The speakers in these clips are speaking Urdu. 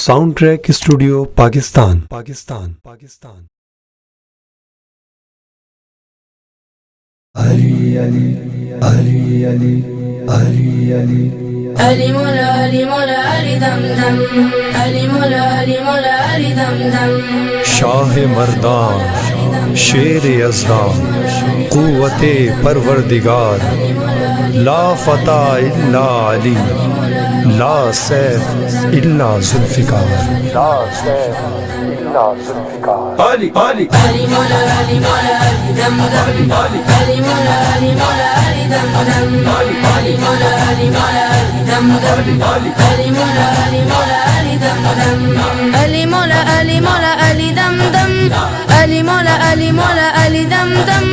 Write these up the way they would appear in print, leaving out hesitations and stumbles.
ساؤنڈ ٹریک اسٹوڈیو پاکستان علی علی علی علی علی علی علی مولا علی مولا علی دم دم علی مولا علی مولا علی دم دم شاہ مردان شیر یزدان قوت پروردگار لا فتح الا علی لا سیف الا ذوالفقار علی علی علی مولا علی مولا علی دم دم علی مولا علی مولا علی دم دم علی مولا علی مولا علی دم دم علی مولا علی مولا علی دم دم علی مولا علی مولا علی دم دم علی مولا علی مولا علی دم دم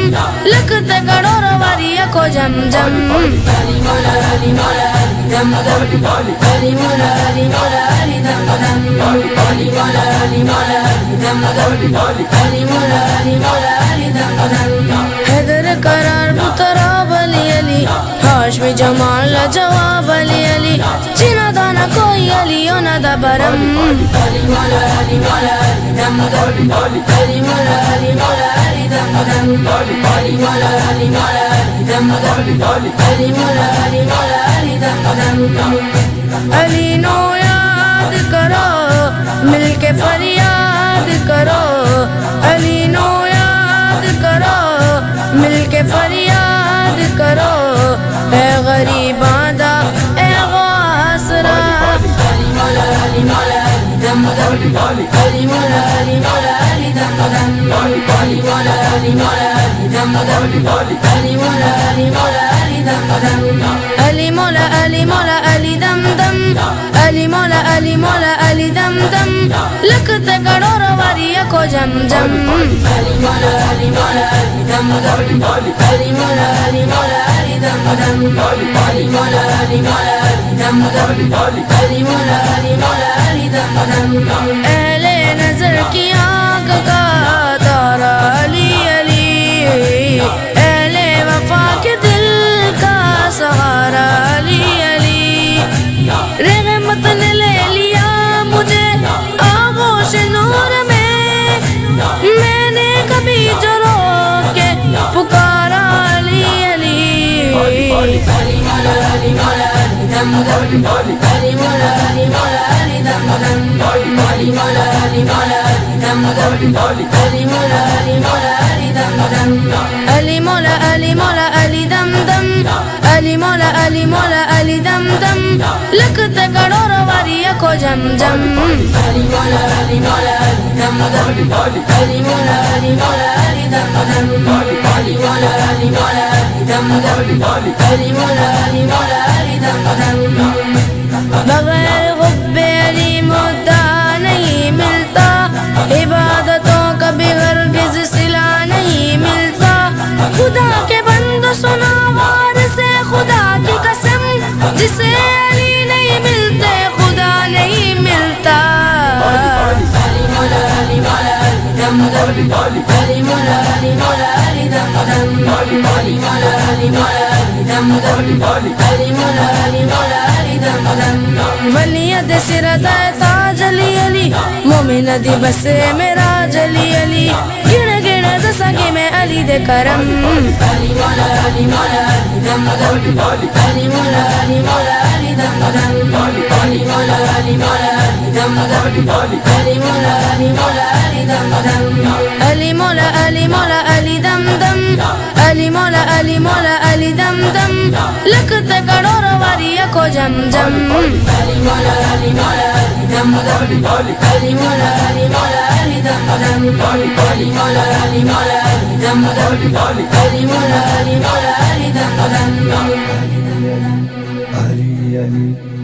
لکھتے کڑور واریا کو جم جم علی مولا علی مولا علی دم دم علی مولا علی مولا علی دم دم علی مولا علی مولا علی دم دم علی مولا علی مولا علی دم دم حیدر قرار بطراب علی علی ہاشمی جمال جواب علی علی جنا دانا کوئی علی و ندا برم علی مولا علی مولا علی دم دم علی مولا علی مولا علی دم دم علی مولا علی مولا علی دم دم علی مولا علی مولا علی دم دم علی نو یاد کرو مل کے فریاد کرو علی نو یاد کرو مل کے فریاد کرو اے غریباں دا اے غاسرا علی مولا علی مولا علی دم دم علی مولا علی مولا علی دم دم علی مولا علی مولا علی دم دم علی مولا علی مولا علی دم دم علی مولا علی مولا علی دم دم علی مولا علی مولا علی دم دم لکھتے کڑور واریا کو جم جم علی مولا علی مولا علی دم دم علی مولا علی مولا علی دم دم علی مولا علی مولا علی دم دم علی مولا علی مولا علی دم دم اہل نظر کی آنکھ کا تارا علی علی اہل وفا کے دل کا سہارا علی علی رحمت نے لے لیا مجھے آغوش نور میں نے کبھی جو رو کے پکارا علی علی علی مولا علی مولا علی دم دم علی مولا علی مولا علی دم دم علی مولا علی مولا علی دم دم علی مولا علی مولا علی دم دم علی مولا علی مولا علی دم دم علی مولا علی مولا علی دم دم لکھتے کڑور واریا کو جم جم علی مولا علی مولا علی دم دم علی مولا علی مولا علی دم دم علی مولا علی مولا علی دم دم علی مولا علی مولا علی دم دم بغیر حب علی مدعا نہیں ملتا عبادتوں کا بھی ہرگز صلہ نہیں ملتا خدا کے بندو سنا وار سے خدا کی قسم جسے علی نہیں ملتے خدا نہیں ملتا علی مولا علی مولا علی دم دم علی مولا علی مولا علی دم دم علی مولا علی مولا علی دم دم علی مولا علی مولا علی دم دم ولیت سرت تاج علی علی مومن دی بس میرا جلی علی گن گن دسنگی میں علی دے کرم علی مولا علی مولا علی دم دم علی مولا علی مولا علی دم دم علی مولا علی مولا علی دم دم علی مولا علی مولا علی دم دم علی مولا علی مولا علی دم دم علی مولا علی مولا علی دم دم لکھتے کڑور واریا کو جم جم علی مولا علی مولا علی دم دم علی مولا علی مولا علی دم دم علی مولا علی مولا علی دم دم علی مولا علی مولا علی دم دم علی علی